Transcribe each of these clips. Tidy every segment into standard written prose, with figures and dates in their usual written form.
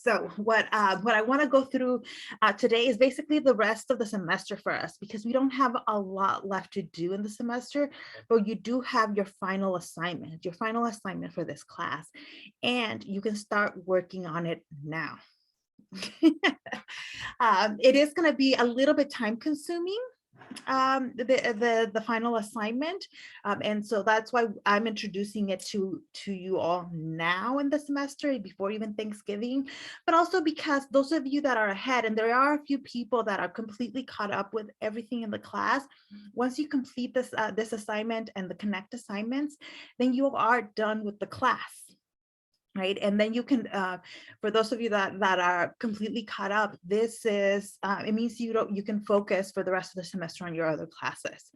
So what I want to go through today is basically the rest of the semester for us, because we don't have a lot left to do in the semester, but you do have your final assignment for this class, and you can start working on it now. It is going to be a little bit time consuming, the final assignment, and so that's why I'm introducing it to you all now in the semester before even Thanksgiving, but also because those of you that are ahead, and there are a few people that are completely caught up with everything in the class, once you complete this assignment and the connect assignments, then you are done with the class. Right, and then you can, for those of you that are completely caught up, this is it means you can focus for the rest of the semester on your other classes.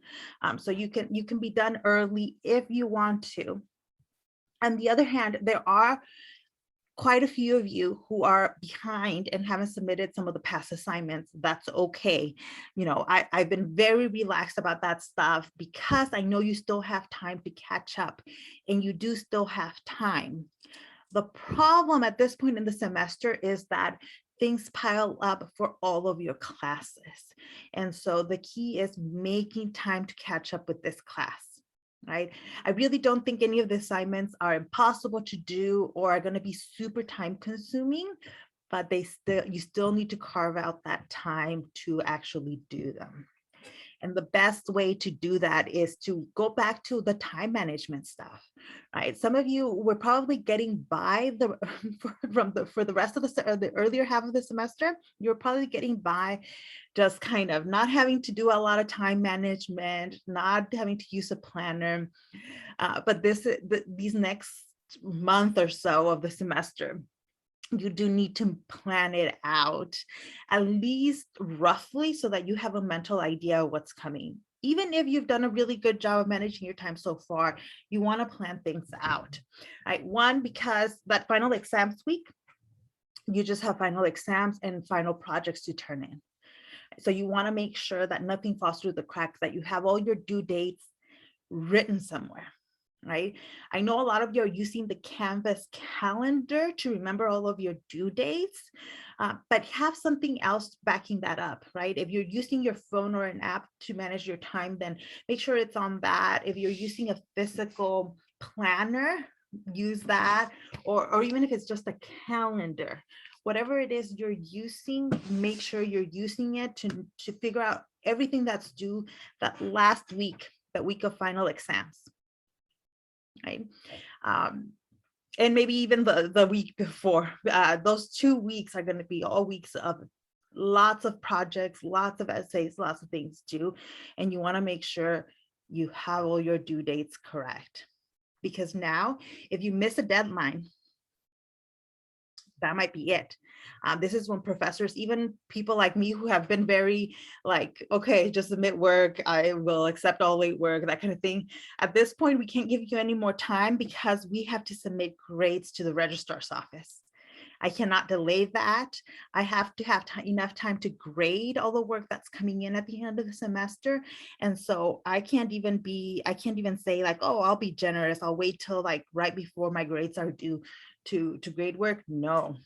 So you can be done early if you want to. On the other hand, there are quite a few of you who are behind and haven't submitted some of the past assignments. That's okay. You know, I've been very relaxed about that stuff because I know you still have time to catch up, and you do still have time. The problem at this point in the semester is that things pile up for all of your classes. And so the key is making time to catch up with this class, right? I really don't think any of the assignments are impossible to do or are going to be super time consuming, but you still need to carve out that time to actually do them. And the best way to do that is to go back to the time management stuff, right? Some of you were probably getting by for the rest of the earlier half of the semester. You're probably getting by just kind of not having to do a lot of time management, not having to use a planner. But these next month or so of the semester, you do need to plan it out, at least roughly, so that you have a mental idea of what's coming. Even if you've done a really good job of managing your time so far, you want to plan things out, right? One, because that final exams week, you just have final exams and final projects to turn in. So you want to make sure that nothing falls through the cracks, that you have all your due dates written somewhere. Right? I know a lot of you are using the Canvas calendar to remember all of your due dates, but have something else backing that up, right? If you're using your phone or an app to manage your time, then make sure it's on that. If you're using a physical planner, use that, or even if it's just a calendar, whatever it is you're using, make sure you're using it to figure out everything that's due that last week, that week of final exams. Right? And maybe even the week before. Those 2 weeks are going to be all weeks of lots of projects, lots of essays, lots of things due. And you want to make sure you have all your due dates correct. Because now, if you miss a deadline, that might be it. This is when professors, even people like me who have been very like, okay, just submit work, I will accept all late work, that kind of thing. At this point, we can't give you any more time because we have to submit grades to the registrar's office. I cannot delay that. I have to have enough time to grade all the work that's coming in at the end of the semester. And so I can't even say like, oh, I'll be generous, I'll wait till like right before my grades are due to grade work. No,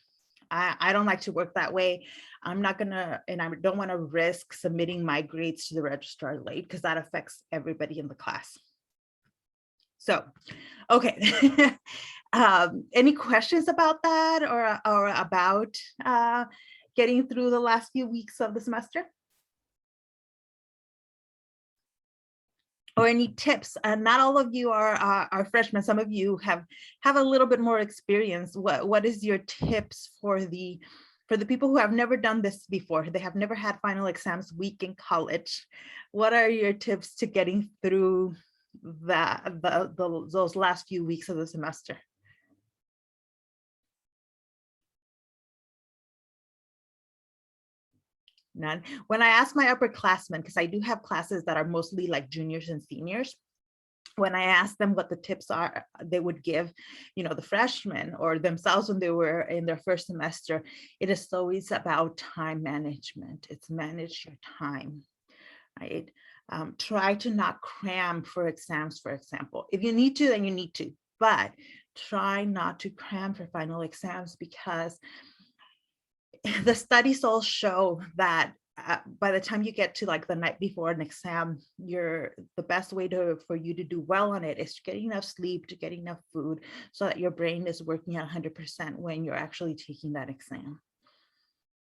I don't like to work that way. I'm not gonna, and I don't want to risk submitting my grades to the registrar late, because that affects everybody in the class. So, okay. Any questions about that, or about getting through the last few weeks of the semester? Or any tips? And not all of you are freshmen. Some of you have a little bit more experience. What is your tips for the people who have never done this before? They have never had final exams week in college. What are your tips to getting through those last few weeks of the semester? None. When I ask my upperclassmen, because I do have classes that are mostly like juniors and seniors, when I ask them what the tips are, they would give, the freshmen or themselves when they were in their first semester, it is always about time management. It's manage your time, right? Try to not cram for exams, for example. If you need to, then you need to, but try not to cram for final exams, because the studies all show that by the time you get to like the night before an exam, the best way for you to do well on it is to get enough sleep, to get enough food, so that your brain is working at 100% when you're actually taking that exam.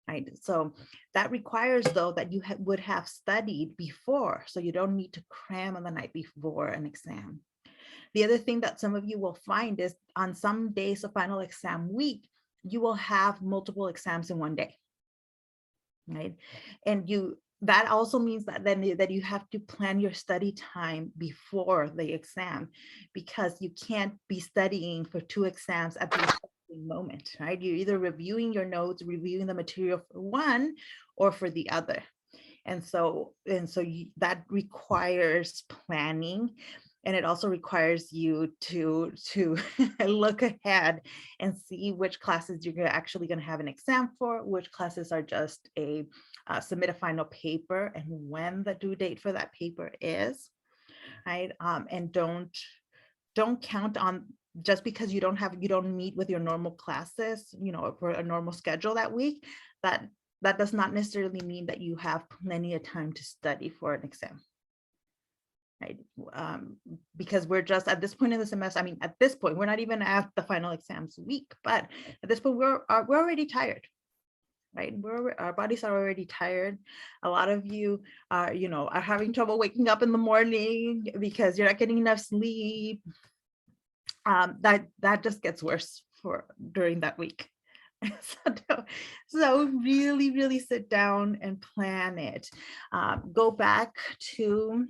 Right. So that requires, though, that you would have studied before, so you don't need to cram on the night before an exam. The other thing that some of you will find is on some days of final exam week, you will have multiple exams in one day. Right. And that also means that then that you have to plan your study time before the exam, because you can't be studying for 2 exams at the same moment, right? You're either reviewing your notes, reviewing the material for one or for the other. And so that requires planning. And it also requires you to look ahead and see which classes you're actually going to have an exam for, which classes are just submit a final paper, and when the due date for that paper is, right? And don't count on, just because you don't meet with your normal classes, for a normal schedule that week, that does not necessarily mean that you have plenty of time to study for an exam. Right. Because we're just at this point in the semester. I mean, at this point, we're not even at the final exams week, but at this point, we're already tired, right? Our bodies are already tired. A lot of you are having trouble waking up in the morning because you're not getting enough sleep. That just gets worse during that week. So really, really sit down and plan it. Go back to.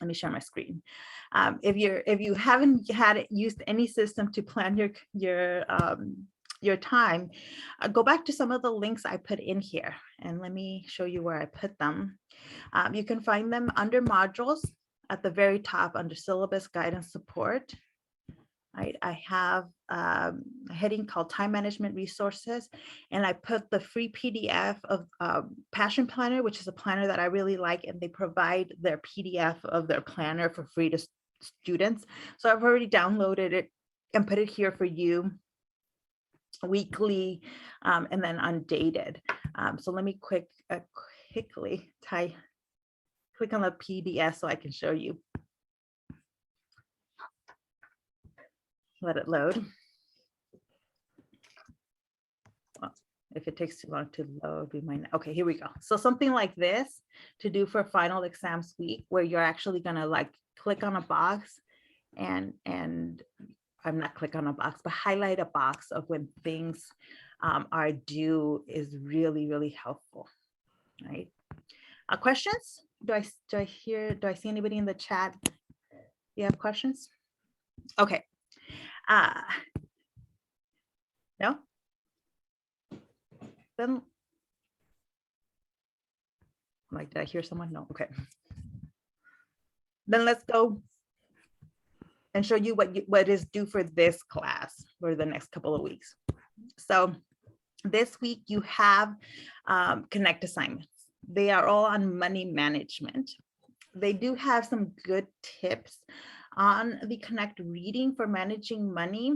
Let me share my screen. If you haven't used any system to plan your time, go back to some of the links I put in here, and let me show you where I put them. You can find them under modules at the very top under syllabus guidance support. Right, I have a heading called time management resources, and I put the free PDF of Passion Planner, which is a planner that I really like, and they provide their PDF of their planner for free to students. So I've already downloaded it and put it here for you weekly, and then undated. So let me quickly click on the PDF so I can show you. Let it load. Well, if it takes too long to load, we might. Okay, here we go. So something like this to do for final exams week, where you're actually gonna like click on a box and I'm not click on a box, but highlight a box of when things are due is really, really helpful. Right? Questions? Do I see anybody in the chat? You have questions? Okay. No? Then, like, did I hear someone? No, okay. Then let's go and show you what is due for this class for the next couple of weeks. So this week you have Connect assignments. They are all on money management. They do have some good tips on the Connect reading for managing money.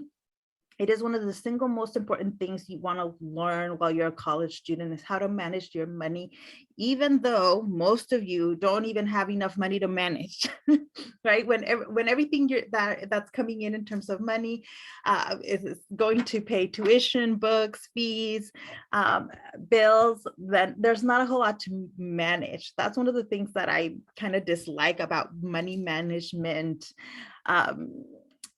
It is one of the single most important things you want to learn while you're a college student, is how to manage your money, even though most of you don't even have enough money to manage, right? When everything that's coming in terms of money is going to pay tuition, books, fees, bills, then there's not a whole lot to manage. That's one of the things that I kind of dislike about money management,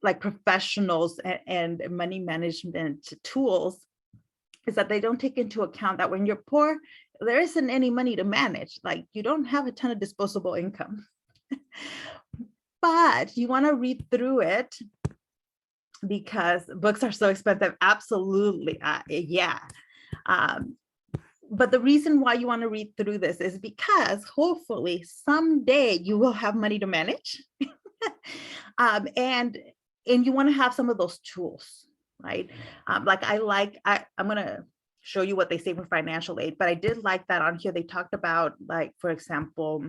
like professionals and money management tools, is that they don't take into account that when you're poor, there isn't any money to manage. Like, you don't have a ton of disposable income, but you want to read through it because books are so expensive. Absolutely. Yeah. But the reason why you want to read through this is because hopefully someday you will have money to manage. And you want to have some of those tools, right? Like I'm going to show you what they say for financial aid, but I did like that on here. They talked about, like, for example,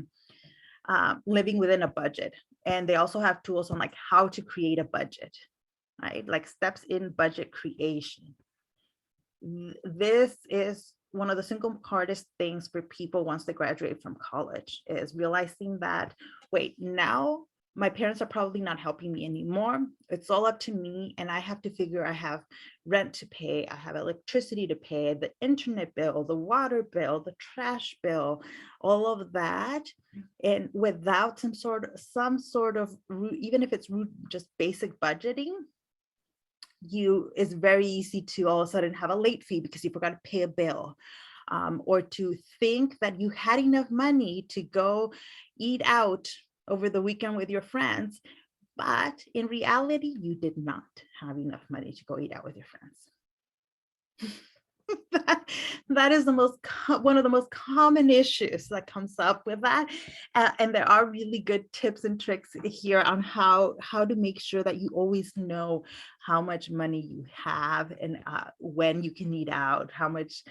living within a budget. And they also have tools on like how to create a budget, right? Like steps in budget creation. This is one of the single hardest things for people once they graduate from college, is realizing that, wait, now my parents are probably not helping me anymore. It's all up to me, and I have to figure, I have rent to pay, I have electricity to pay, the internet bill, the water bill, the trash bill, all of that. And without some sort of even if it's just basic budgeting, it's very easy to all of a sudden have a late fee because you forgot to pay a bill, or to think that you had enough money to go eat out over the weekend with your friends, but in reality, you did not have enough money to go eat out with your friends. that is one of the most common issues that comes up with that. And there are really good tips and tricks here on how to make sure that you always know how much money you have, and when you can eat out, how much,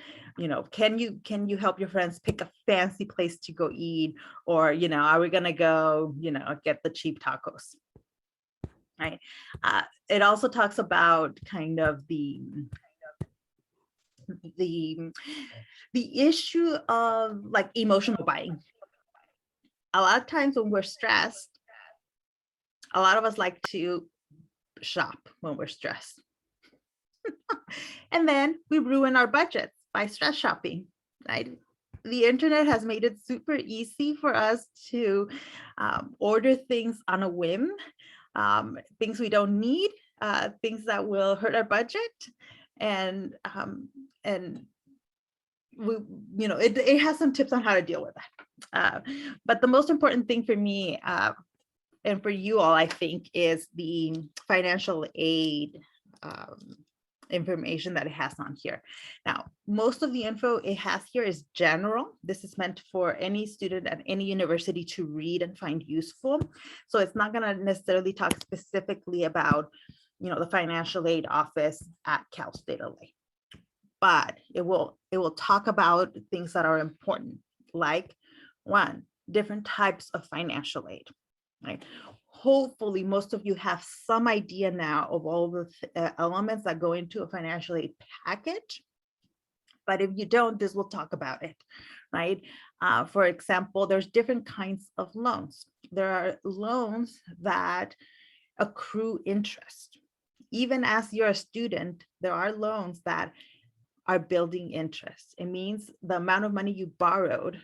can you help your friends pick a fancy place to go eat, or, are we gonna go, get the cheap tacos, right? It also talks about kind of the issue of like emotional buying. A lot of times when we're stressed, a lot of us like to shop when we're stressed. And then we ruin our budgets by stress shopping, right? The internet has made it super easy for us to order things on a whim, things we don't need, things that will hurt our budget, and we, it has some tips on how to deal with that. But the most important thing for me, and for you all, I think, is the financial aid information that it has on here. Now, most of the info it has here is general. This is meant for any student at any university to read and find useful. So it's not going to necessarily talk specifically about, the financial aid office at Cal State LA. But it will talk about things that are important, like, one, different types of financial aid, right? Hopefully, most of you have some idea now of all the elements that go into a financial aid package. But if you don't, this will talk about it, right? For example, there's different kinds of loans. There are loans that accrue interest. Even as you're a student, there are loans that are building interest. It means the amount of money you borrowed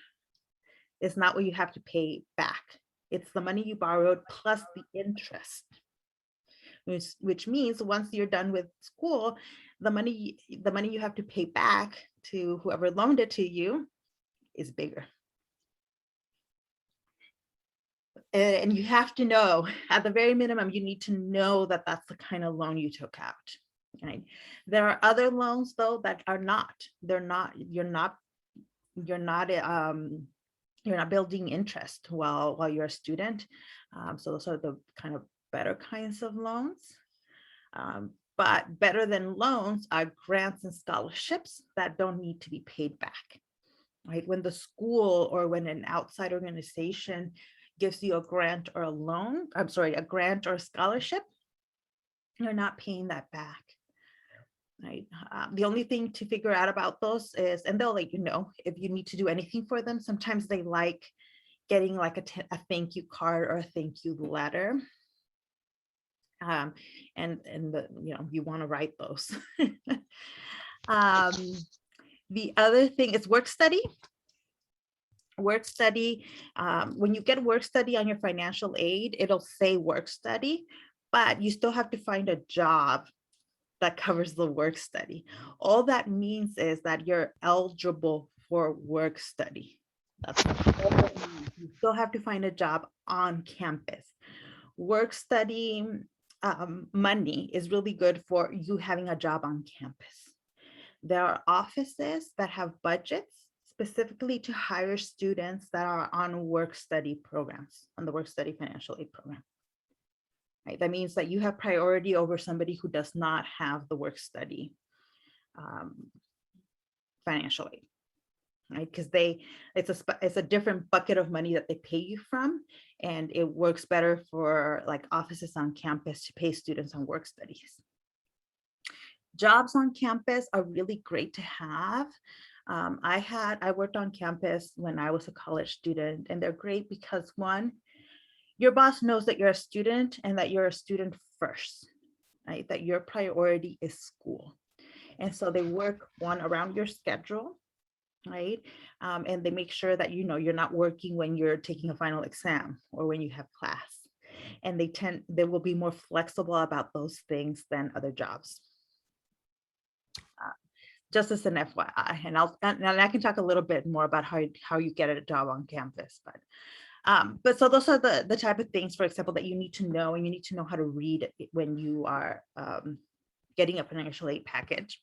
is not what you have to pay back. It's the money you borrowed plus the interest, which means once you're done with school, the money you have to pay back to whoever loaned it to you is bigger. And you have to know, at the very minimum, you need to know that that's the kind of loan you took out. Right? There are other loans though that are not. You're not building interest while you're a student. So those are the kind of better kinds of loans. But better than loans are grants and scholarships that don't need to be paid back. Right? When the school or when an outside organization gives you a grant or a grant or a scholarship, you're not paying that back. Right. The only thing to figure out about those is, and they'll let you know if you need to do anything for them. Sometimes they like getting like a thank you card or a thank you letter. And you want to write those. The other thing is work study. Work study, when you get work study on your financial aid, it'll say work study, but you still have to find a job that covers the work study. All that means is that you're eligible for work study. That's all that means. You still have to find a job on campus. Work study money is really good for you having a job on campus. There are offices that have budgets specifically to hire students that are on work study programs, on the work study financial aid program. Right? That means that you have priority over somebody who does not have the work study financial aid, right? Because it's a different bucket of money that they pay you from, and it works better for like offices on campus to pay students on work studies. Jobs on campus are really great to have. I worked on campus when I was a college student, and they're great because one, your boss knows that you're a student and that you're a student first, right? That your priority is school. And so they work one around your schedule, right? And they make sure that you're not working when you're taking a final exam or when you have class. And they will be more flexible about those things than other jobs. Just as an FYI, and I can talk a little bit more about how you get a job on campus, but so those are the type of things, for example, that you need to know, and you need to know how to read when you are getting a financial aid package.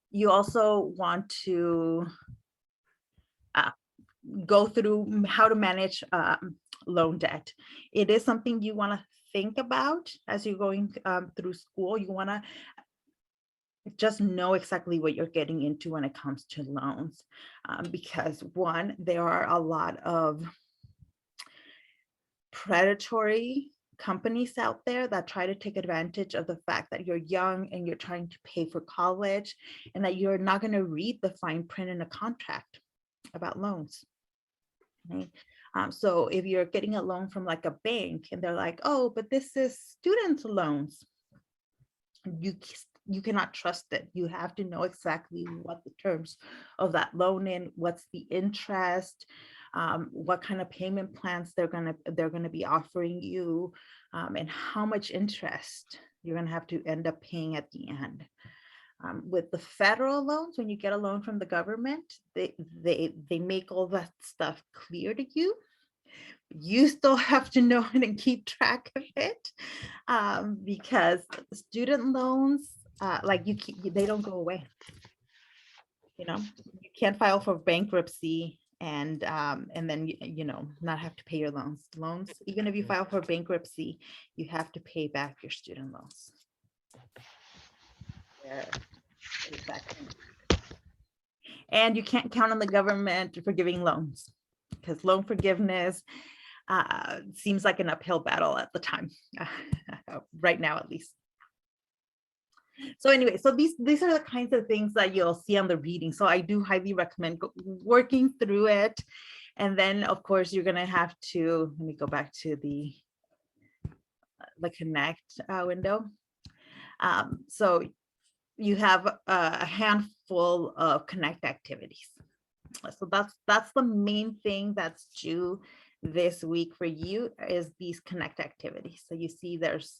You also want to go through how to manage loan debt. It is something you want to think about as you're going through school. You want to just know exactly what you're getting into when it comes to loans, because one, there are a lot of predatory companies out there that try to take advantage of the fact that you're young and you're trying to pay for college, and that you're not going to read the fine print in a contract about loans. Okay? So if you're getting a loan from like a bank and they're like, oh, but this is student loans, you cannot trust it. You have to know exactly what the terms of that loan in, what's the interest, what kind of payment plans they're gonna be offering you, and how much interest you're gonna have to end up paying at the end. With the federal loans, when you get a loan from the government, they make all that stuff clear to you. You still have to know it and keep track of it, because student loans, they don't go away. You can't file for bankruptcy and then not have to pay your loans. Even if you file for bankruptcy, you have to pay back your student loans. And you can't count on the government for giving loans, because loan forgiveness seems like an uphill battle at the time, right now at least. So anyway, so these are the kinds of things that you'll see on the reading. So I do highly recommend working through it. And then of course you're gonna have to, let me go back to the connect window. So you have a handful of connect activities. So that's the main thing that's due this week for you, is these connect activities. So you see there's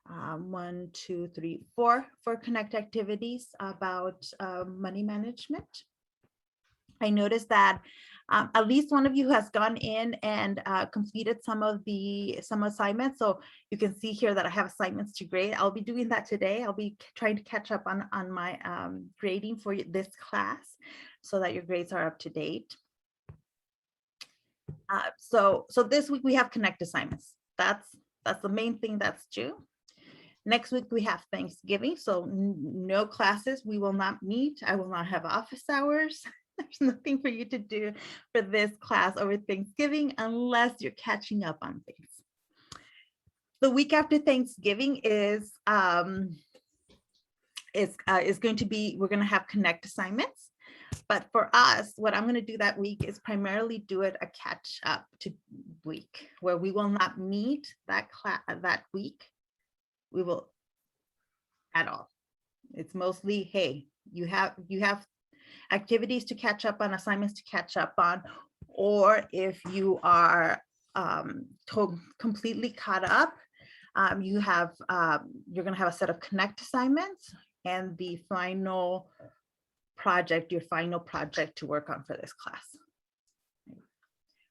1, 2, 3, 4 connect activities about money management. I noticed that at least one of you has gone in and completed some assignments. So you can see here that I have assignments to grade. I'll be doing that today. I'll be trying to catch up on my grading for this class so that your grades are up to date. So this week we have connect assignments. That's the main thing that's due. Next week we have Thanksgiving, so no classes. We will not meet. I will not have office hours. There's nothing for you to do for this class over Thanksgiving unless you're catching up on things. The week after Thanksgiving is going to be, we're going to have connect assignments. But for us, what I'm going to do that week is primarily do it a catch up to week, where we will not meet that week. We will at all. It's mostly, hey, you have activities to catch up on, assignments to catch up on, or if you are completely caught up, you're going to have a set of connect assignments and the final project, your final project to work on for this class.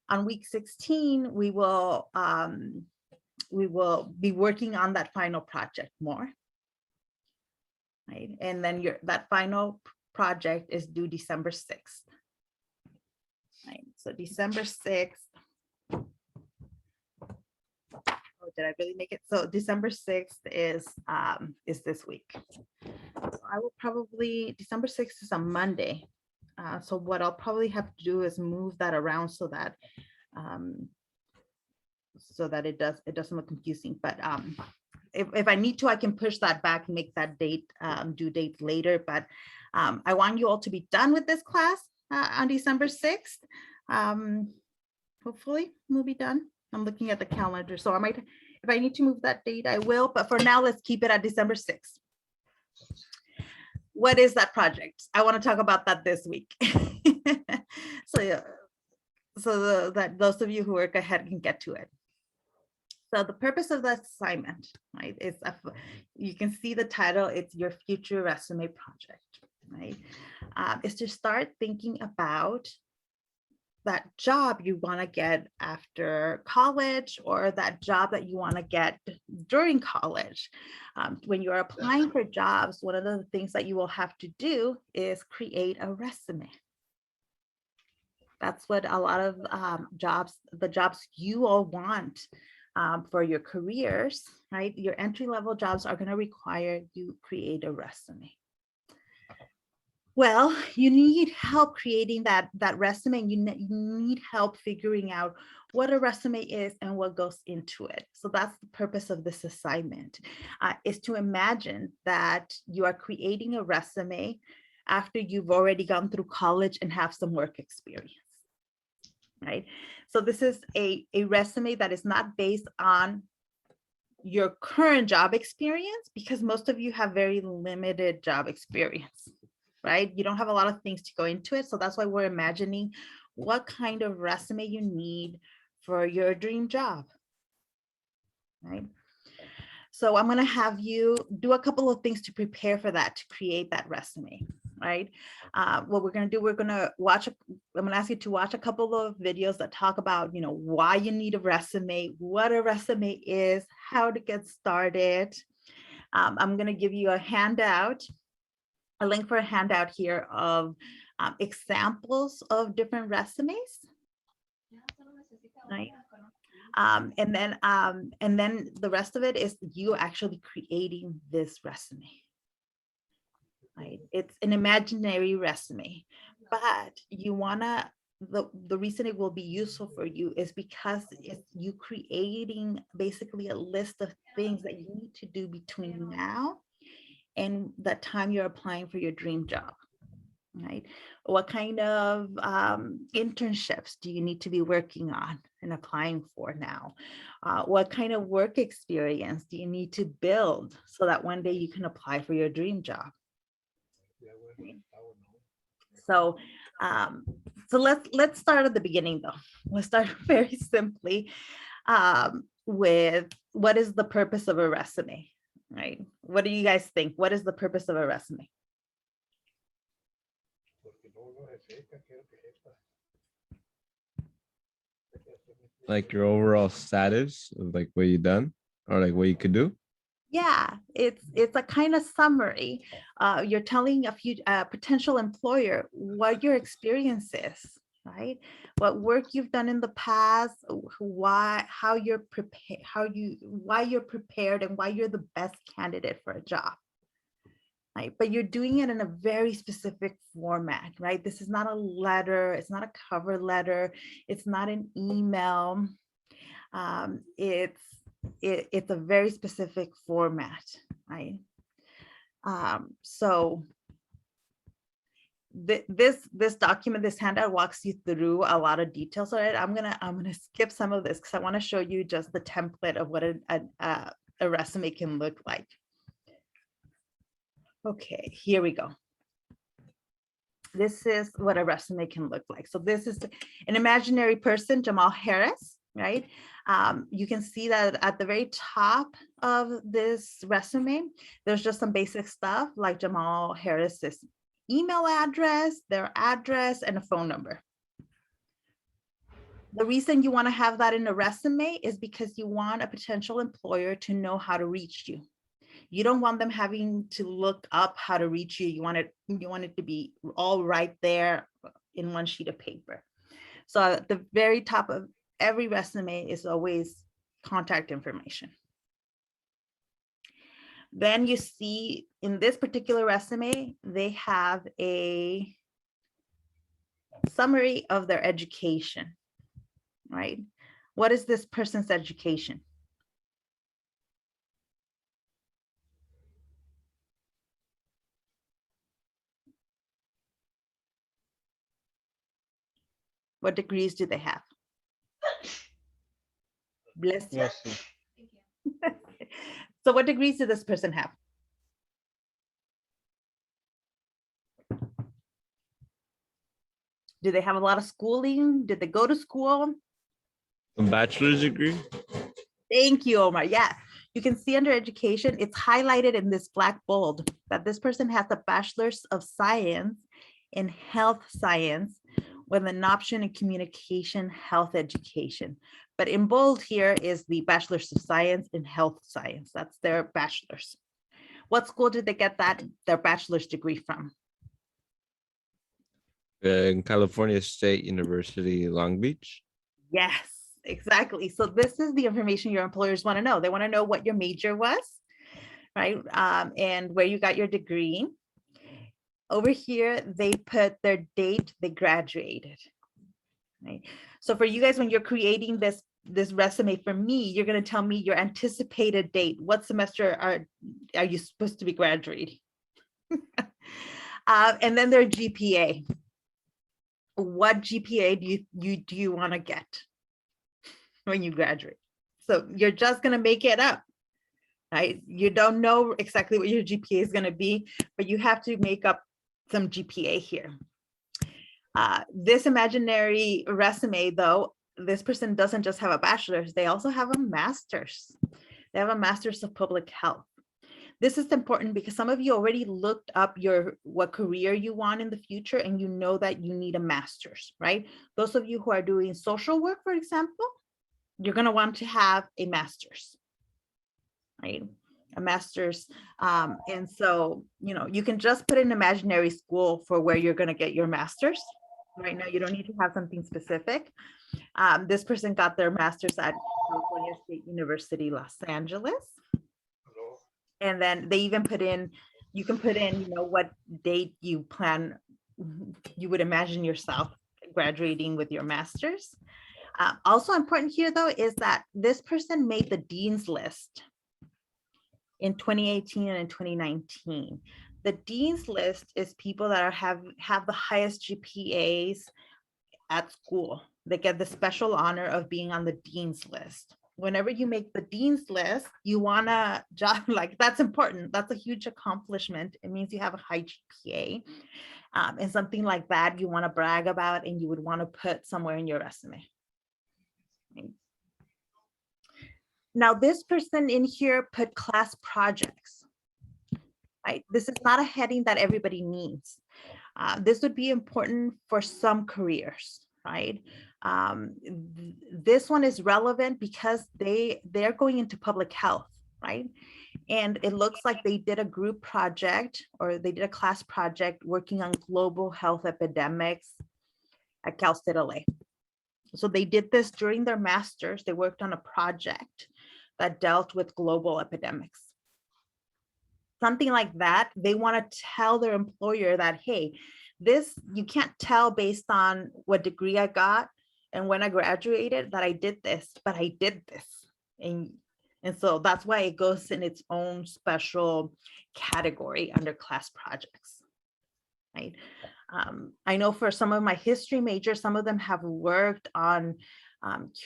On week 16, we will be working on that final project more. Right? And then that final project is due December 6th. Right? So December 6th. Oh, did I really make it? So December 6th is this week. So I will probably, December 6th is a Monday. So what I'll probably have to do is move that around so that it doesn't look confusing. But if I need to, I can push that back and make that date due date later. But I want you all to be done with this class on December 6th. Hopefully we'll be done. I'm looking at the calendar, so I might, if I need to move that date, I will. But for now, let's keep it at December 6th. What is that project? I want to talk about that this week. So yeah, so that those of you who work ahead can get to it. So the purpose of that assignment, right, is you can see the title, it's your future resume project, right? Is to start thinking about that job you want to get after college, or that job that you want to get during college. When you're applying for jobs, one of the things that you will have to do is create a resume. That's what a lot of the jobs you all want for your careers, right? Your entry-level jobs are going to require you create a resume. Well, you need help creating that resume. You need help figuring out what a resume is and what goes into it. So that's the purpose of this assignment, is to imagine that you are creating a resume after you've already gone through college and have some work experience, right? So this is a resume that is not based on your current job experience, because most of you have very limited job experience, right? You don't have a lot of things to go into it. So that's why we're imagining what kind of resume you need for your dream job, right? So I'm going to have you do a couple of things to prepare for that, to create that resume, right? What we're going to do, we're going to watch, I'm going to ask you to watch a couple of videos that talk about, you know, why you need a resume, what a resume is, how to get started. I'm going to give you a handout, a link for a handout here of examples of different resumes, right? And then the rest of it is you actually creating this resume, right? It's an imaginary resume, but you wanna, the reason it will be useful for you is because it's you creating basically a list of things that you need to do between now and the time you're applying for your dream job, right? What kind of internships do you need to be working on and applying for now? What kind of work experience do you need to build so that one day you can apply for your dream job? So, so let's start at the beginning though. Let's start very simply with what is the purpose of a resume, right? What do you guys think? What is the purpose of a resume? Like your overall status of like what you done or like what you could do. Yeah, it's a kind of summary. You're telling a few potential employer what your experience is, right? What work you've done in the past, why, how you're prepared, why you're prepared, and why you're the best candidate for a job, right? But you're doing it in a very specific format, right? This is not a letter, it's not a cover letter, it's not an email. It's a very specific format, right? So this document, this handout walks you through a lot of details on it. I'm gonna skip some of this because I want to show you just the template of what a resume can look like. Okay, here we go. This is what a resume can look like. So this is an imaginary person, Jamal Harris, right? You can see that at the very top of this resume, there's just some basic stuff like Jamal Harris's email address, their address, and a phone number. The reason you want to have that in a resume is because you want a potential employer to know how to reach you. You don't want them having to look up how to reach you. You want it to be all right there in one sheet of paper. So at the very top of every resume is always contact information. Then you see in this particular resume, they have a summary of their education, right? What is this person's education? What degrees do they have? Bless you. Yes, yes. So what degrees does this person have? Do they have a lot of schooling? Did they go to school? A bachelor's degree? Thank you, Omar. Yeah, you can see under education, it's highlighted in this black bold that this person has a bachelor's of science in health science with an option in communication health education. But in bold here is the bachelor's of science in health science. That's their bachelor's. What school did they get their bachelor's degree from? In California State University, Long Beach. Yes, exactly. So this is the information your employers want to know. They want to know what your major was, right? And where you got your degree. Over here, they put their date they graduated. Right? So for you guys, when you're creating this resume for me, you're going to tell me your anticipated date. What semester are you supposed to be graduating? And then their GPA. What GPA do you want to get when you graduate? So you're just going to make it up, right? You don't know exactly what your GPA is going to be, but you have to make up some GPA here. This imaginary resume, though, this person doesn't just have a bachelor's, they also have a master's. They have a master's of public health. This is important because some of you already looked up what career you want in the future, and you know that you need a master's, right? Those of you who are doing social work, for example, you're going to want to have a master's, right? A master's. And so, you can just put an imaginary school for where you're going to get your master's. Right now, you don't need to have something specific. This person got their master's at California State University, Los Angeles. And then they even you can put in, what date you would imagine yourself graduating with your master's. Also important here, though, is that this person made the dean's list in 2018 and in 2019. The dean's list is people that have the highest GPAs at school. They get the special honor of being on the dean's list. Whenever you make the dean's list, you want to that's important. That's a huge accomplishment. It means you have a high GPA. And something like that you want to brag about, and you would want to put somewhere in your resume. Okay. Now, this person in here put class projects. Right? This is not a heading that everybody needs. This would be important for some careers, right? This one is relevant because they're going into public health, right? And it looks like they did a group project, or they did a class project working on global health epidemics at Cal State LA. So they did this during their master's. They worked on a project that dealt with global epidemics. Something like that, they want to tell their employer that, hey, this, you can't tell based on what degree I got and when I graduated that I did this, but I did this. And so that's why it goes in its own special category under class projects, right? I know for some of my history majors, some of them have worked on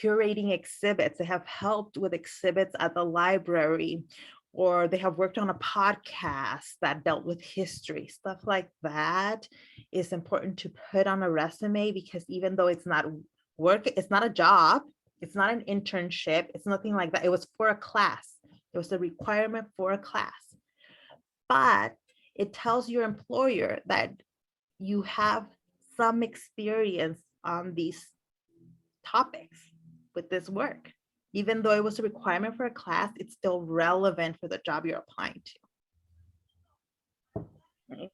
curating exhibits. They have helped with exhibits at the library, or they have worked on a podcast that dealt with history. Stuff like that is important to put on a resume, because even though it's not work, it's not a job, it's not an internship, it's nothing like that. It was for a class. It was a requirement for a class. But it tells your employer that you have some experience on these topics with this work. Even though it was a requirement for a class, it's still relevant for the job you're applying to. Okay.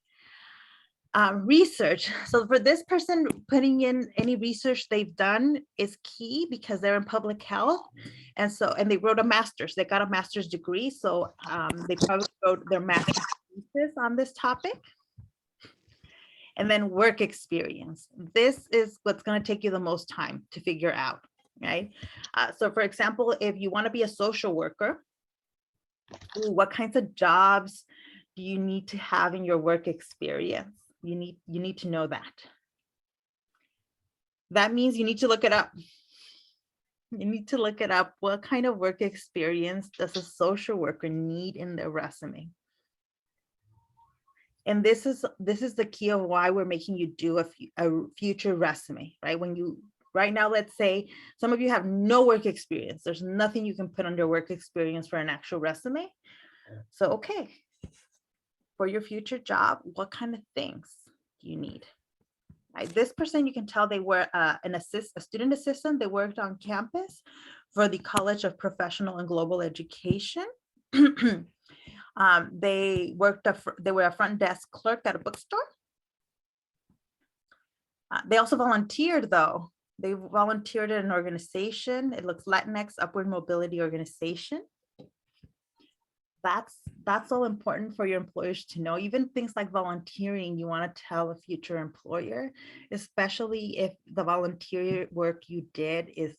Research. So for this person, putting in any research they've done is key because they're in public health. And they wrote a master's. They got a master's degree. So they probably wrote their master's thesis on this topic. And then work experience. This is what's going to take you the most time to figure out. Right. So for example, if you want to be a social worker, what kinds of jobs do you need to have in your work experience? You need to know that. That means you need to look it up. You need to look it up. What kind of work experience does a social worker need in their resume? And this is the key of why we're making you do a future resume, right? When you, right now, let's say some of you have no work experience. There's nothing you can put under work experience for an actual resume. So, okay, for your future job, what kind of things do you need? Right? This person, you can tell they were a student assistant. They worked on campus for the College of Professional and Global Education. They were a front desk clerk at a bookstore. They also volunteered, though. They volunteered at an organization. It looks Latinx Upward Mobility Organization. That's all important for your employers to know. Even things like volunteering, you want to tell a future employer, especially if the volunteer work you did is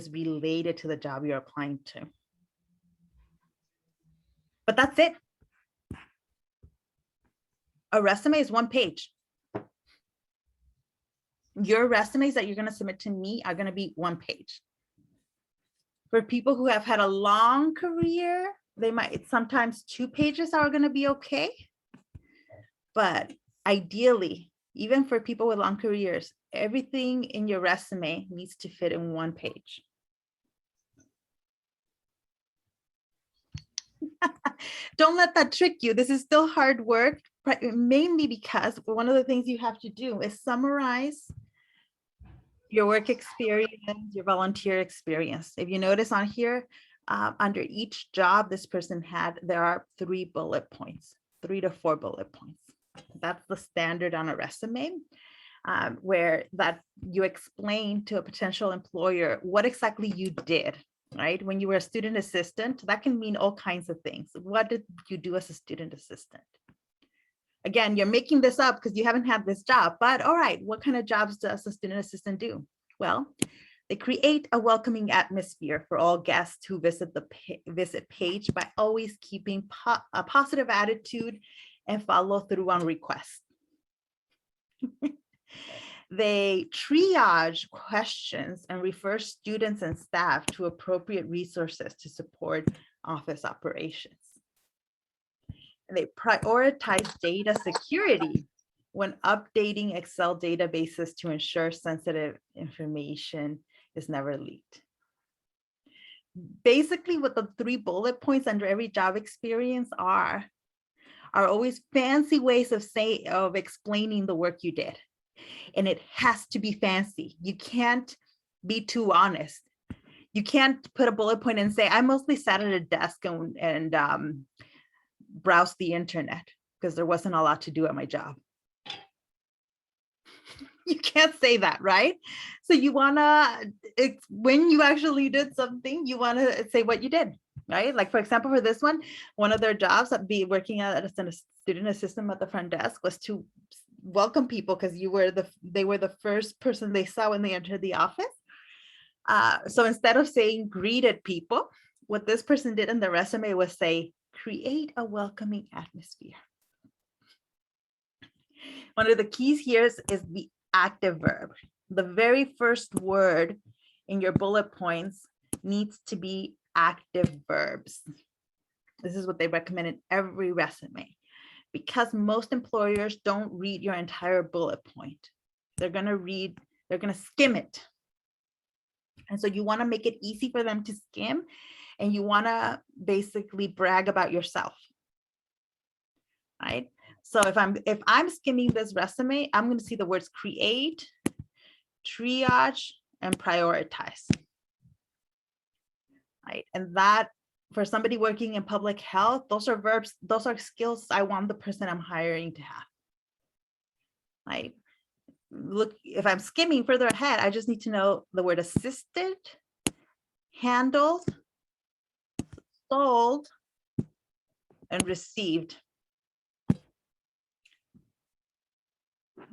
related to the job you're applying to. But that's it. A resume is one page. Your resumes that you're going to submit to me are going to be one page. For people who have had a long career, they might, sometimes 2 pages are going to be okay. But ideally, even for people with long careers, everything in your resume needs to fit in one page. Don't let that trick you. This is still hard work, mainly because one of the things you have to do is summarize your work experience, your volunteer experience. If you notice on here, under each job this person had, there are 3 bullet points, 3 to 4 bullet points. That's the standard on a resume, where that you explain to a potential employer what exactly you did, right? When you were a student assistant, that can mean all kinds of things. What did you do as a student assistant? Again, you're making this up because you haven't had this job, but all right, what kind of jobs does a student assistant do? Well, they create a welcoming atmosphere for all guests who visit the visit page by always keeping a positive attitude and follow through on requests. They triage questions and refer students and staff to appropriate resources to support office operations. And they prioritize data security when updating Excel databases to ensure sensitive information is never leaked. Basically, what the 3 bullet points under every job experience are always fancy ways of explaining the work you did. And it has to be fancy. You can't be too honest. You can't put a bullet point and say, I mostly sat at a desk and browsed the internet because there wasn't a lot to do at my job. You can't say that, right? So you wanna, when you actually did something, you wanna say what you did, right? Like for example, for this one of their jobs that be working as a student assistant at the front desk was to welcome people because they were the first person they saw when they entered the office. So instead of saying greeted people, what this person did in the resume was say, create a welcoming atmosphere. One of the keys here is the active verb. The very first word in your bullet points needs to be active verbs. This is what they recommend in every resume, because most employers don't read your entire bullet point. They're going to skim it. And so you want to make it easy for them to skim, and you want to basically brag about yourself, right? So if I'm skimming this resume, I'm going to see the words create, triage, and prioritize, right? And that, for somebody working in public health, those are verbs, those are skills I want the person I'm hiring to have, right? Look, if I'm skimming further ahead, I just need to know the word assisted, handled, sold, and received.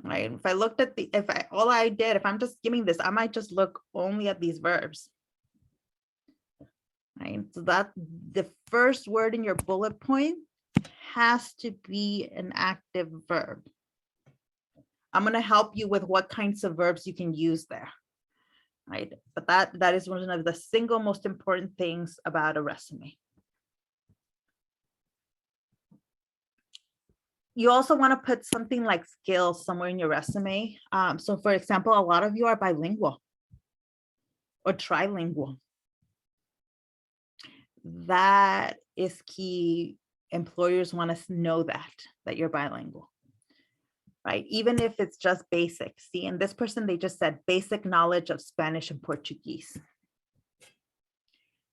Right? If I looked at if I'm just skimming this, I might just look only at these verbs. Right? So that the first word in your bullet point has to be an active verb. I'm going to help you with what kinds of verbs you can use there, right? But that is one of the single most important things about a resume. You also want to put something like skills somewhere in your resume. So for example, a lot of you are bilingual or trilingual. That is key. Employers want to know that you're bilingual, right? Even if it's just basic. See, and this person, they just said basic knowledge of Spanish and Portuguese.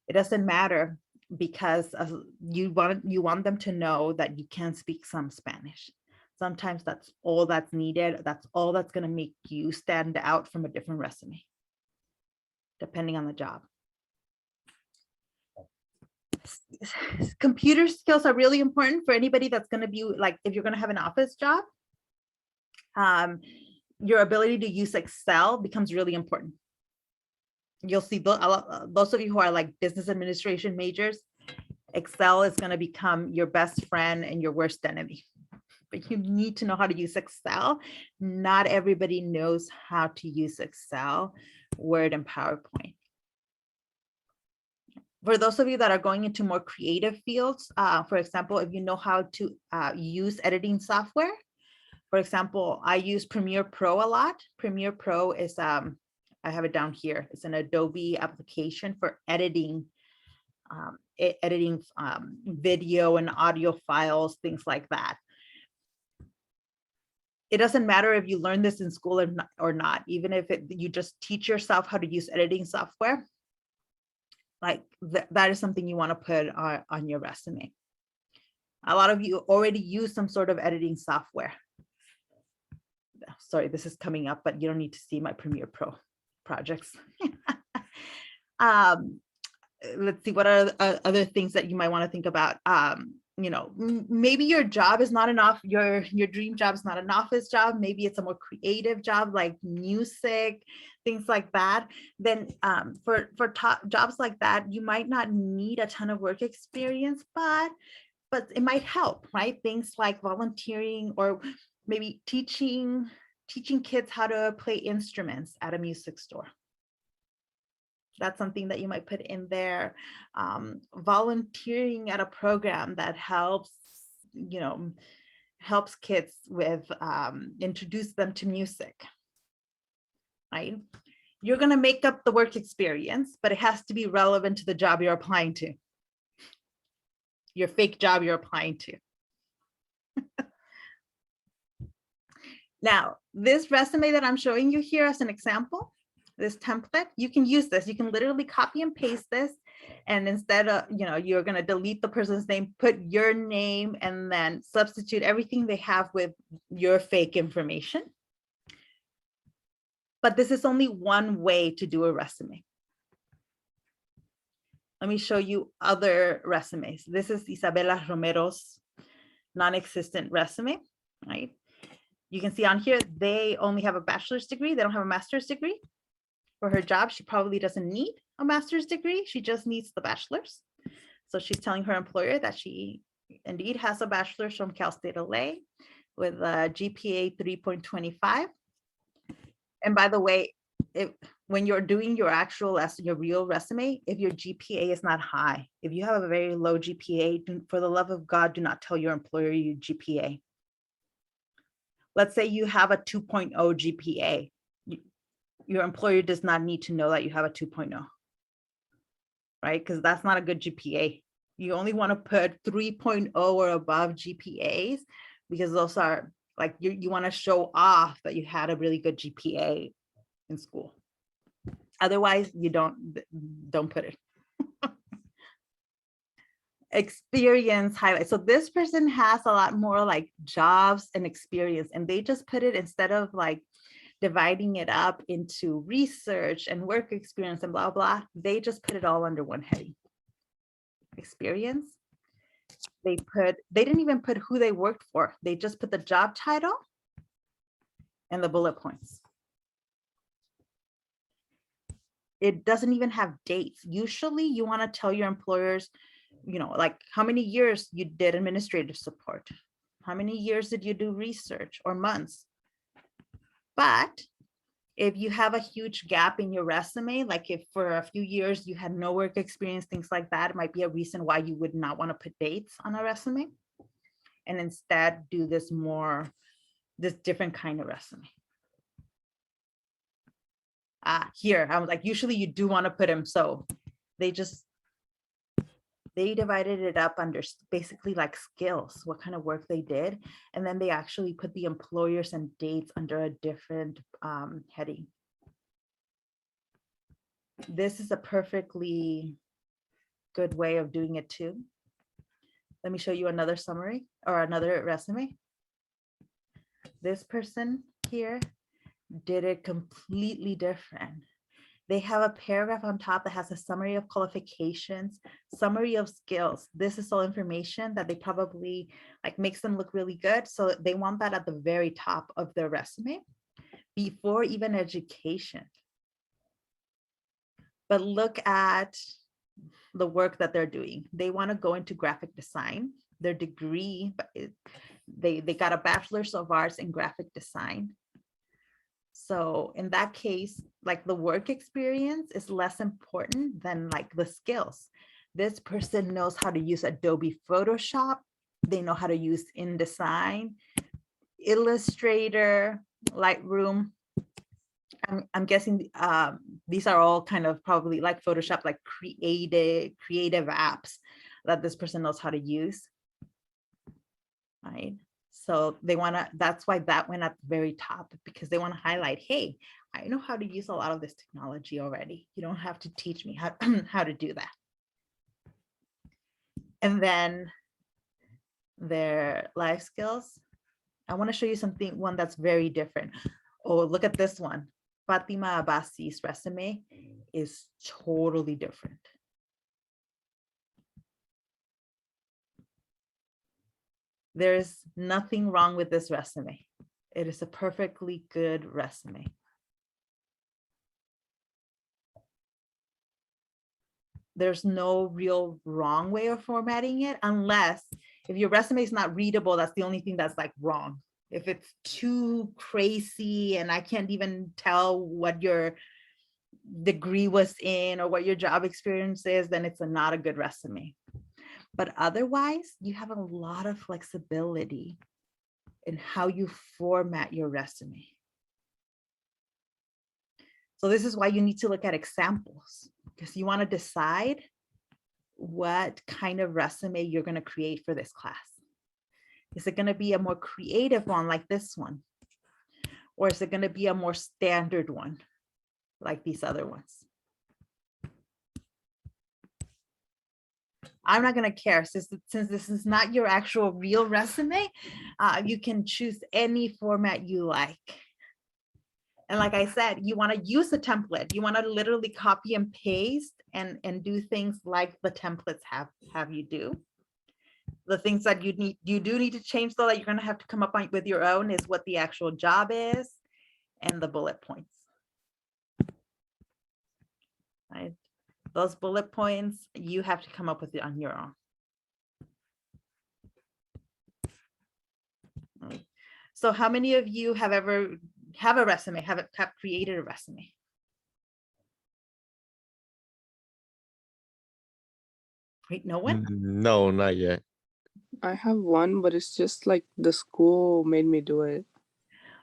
It doesn't matter because you want them to know that you can speak some Spanish. Sometimes that's all that's needed. That's all that's going to make you stand out from a different resume, depending on the job. Computer skills are really important for anybody that's going to be like, if you're going to have an office job, your ability to use Excel becomes really important. You'll see those of you who are like business administration majors, Excel is going to become your best friend and your worst enemy. But you need to know how to use Excel. Not everybody knows how to use Excel, Word, and PowerPoint. For those of you that are going into more creative fields, for example, if you know how to use editing software, for example, I use Premiere Pro a lot. Premiere Pro is, I have it down here. It's an Adobe application for editing, video and audio files, things like that. It doesn't matter if you learn this in school or not, even if you just teach yourself how to use editing software. Like that is something you want to put on your resume. A lot of you already use some sort of editing software. Sorry, this is coming up, but you don't need to see my Premiere Pro projects. Let's see, what are other things that you might want to think about? You know, maybe your job is not enough. Your dream job is not an office job. Maybe it's a more creative job like music, things like that. Then for top jobs like that, you might not need a ton of work experience, but it might help, right? Things like volunteering or maybe teaching kids how to play instruments at a music store. That's something that you might put in there. Volunteering at a program that helps, helps kids with, introduce them to music, right? You're gonna make up the work experience, but it has to be relevant to the job you're applying to. Your fake job you're applying to. Now, this resume that I'm showing you here as an example, this template, you can use this. You can literally copy and paste this. And instead of, you're going to delete the person's name, put your name, and then substitute everything they have with your fake information. But this is only one way to do a resume. Let me show you other resumes. This is Isabela Romero's non-existent resume, right? You can see on here, they only have a bachelor's degree. They don't have a master's degree. For her job, she probably doesn't need a master's degree. She just needs the bachelor's. So she's telling her employer that she indeed has a bachelor's from Cal State LA with a GPA 3.25. And by the way, when you're doing your real resume, if your GPA is not high, if you have a very low GPA, for the love of God, do not tell your employer your GPA. Let's say you have a 2.0 GPA. Your employer does not need to know that you have a 2.0, right? Because that's not a good GPA. You only want to put 3.0 or above GPAs because those are like, you want to show off that you had a really good GPA in school. Otherwise, you don't put it. Experience highlight. So this person has a lot more like jobs and experience, and they just put it, instead of like dividing it up into research and work experience and blah, blah, they just put it all under one heading. Experience. They didn't even put who they worked for. They just put the job title and the bullet points. It doesn't even have dates. Usually you want to tell your employers, like how many years you did administrative support. How many years did you do research, or months? But if you have a huge gap in your resume, like if for a few years you had no work experience, things like that, it might be a reason why you would not want to put dates on a resume and instead do this different kind of resume. Here, I was like, usually you do want to put them. So they divided it up under basically like skills, what kind of work they did. And then they actually put the employers and dates under a different heading. This is a perfectly good way of doing it too. Let me show you another summary or another resume. This person here did it completely different. They have a paragraph on top that has a summary of qualifications, summary of skills. This is all information that they probably like makes them look really good. So they want that at the very top of their resume before even education. But look at the work that they're doing. They want to go into graphic design. Their degree, they got a bachelor's of arts in graphic design. So in that case, like the work experience is less important than like the skills. This person knows how to use Adobe Photoshop. They know how to use InDesign, Illustrator, Lightroom. I'm guessing these are all kind of probably like Photoshop, like creative apps that this person knows how to use, right? So they want to, that's why that went at the very top, because they want to highlight, hey, I know how to use a lot of this technology already. You don't have to teach me how to do that. And then their life skills. I want to show you one that's very different. Oh, look at this one. Fatima Abbasi's resume is totally different. There's nothing wrong with this resume. It is a perfectly good resume. There's no real wrong way of formatting it, unless if your resume is not readable, that's the only thing that's like wrong. If it's too crazy and I can't even tell what your degree was in or what your job experience is, then it's not a good resume. But otherwise, you have a lot of flexibility in how you format your resume. So this is why you need to look at examples, because you want to decide what kind of resume you're going to create for this class. Is it going to be a more creative one like this one? Or is it going to be a more standard one like these other ones? I'm not going to care since this is not your actual real resume. You can choose any format you like. And like I said, you want to use a template. You want to literally copy and paste and do things like the templates have you do. The things that you do need to change, though, that you're going to have to come up with your own, is what the actual job is and the bullet points. Right? Those bullet points, you have to come up with it on your own. Right. So how many of you have ever have a resume, have created a resume? Wait, no one? No, not yet. I have one, but it's just like the school made me do it.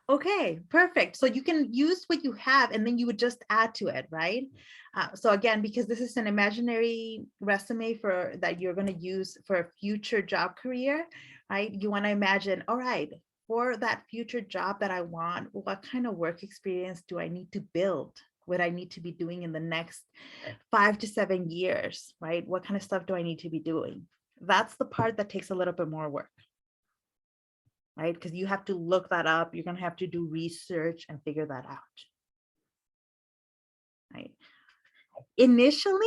Okay, perfect. So you can use what you have and then you would just add to it, right? So again, because this is an imaginary resume that you're going to use for a future job career, right? You want to imagine, all right, for that future job that I want, what kind of work experience do I need to build? What I need to be doing in the next 5 to 7 years, right? What kind of stuff do I need to be doing? That's the part that takes a little bit more work, right? Because you have to look that up. You're going to have to do research and figure that out, right? Initially,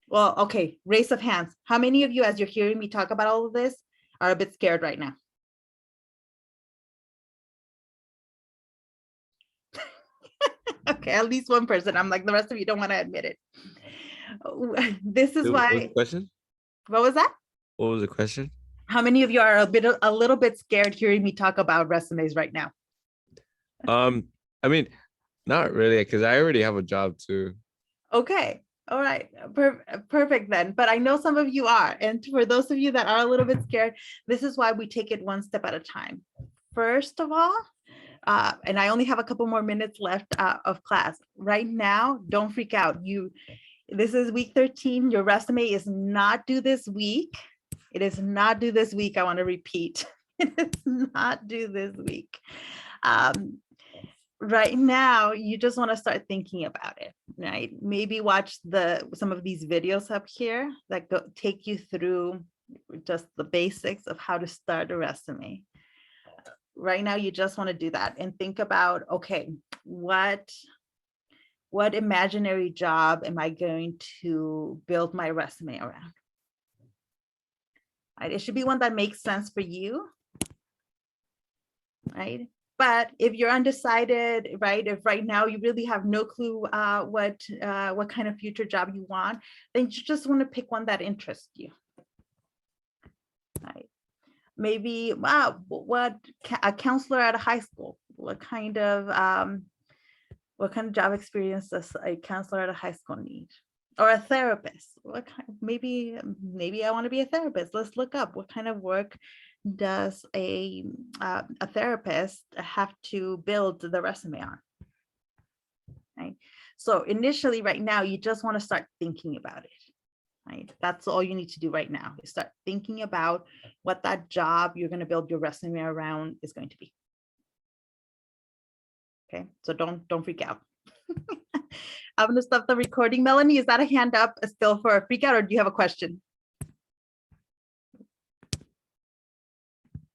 well, okay, raise of hands. How many of you, as you're hearing me talk about all of this, are a bit scared right now? Okay, at least one person. I'm like, the rest of you don't want to admit it. This is What was the why. question? What was that? What was the question? How many of you are a little bit scared hearing me talk about resumes right now? I mean, not really, because I already have a job too. Okay. All right. Perfect then. But I know some of you are. And for those of you that are a little bit scared, this is why we take it one step at a time. First of all, and I only have a couple more minutes left of class. Right now, don't freak out. This is week 13. Your resume is not due this week. It is not due this week. I want to repeat. It is not due this week. Right now, you just want to start thinking about it, right? Maybe watch some of these videos up here that take you through just the basics of how to start a resume. Right now, you just want to do that and think about, okay, what imaginary job am I going to build my resume around? Right? It should be one that makes sense for you, right? But if you're undecided, right, if right now you really have no clue what kind of future job you want, then you just want to pick one that interests you. Right? Maybe, wow, a counselor at a high school, what kind of job experience does a counselor at a high school need? Or a therapist, maybe I want to be a therapist. Let's look up what kind of work does a therapist have to build the resume on, right? So initially, right now, you just want to start thinking about it, right? That's all you need to do right now, is start thinking about what that job you're going to build your resume around is going to be. Okay, so don't freak out. I'm going to stop the recording. Melanie, is that a hand up still for a freak out, or do you have a question?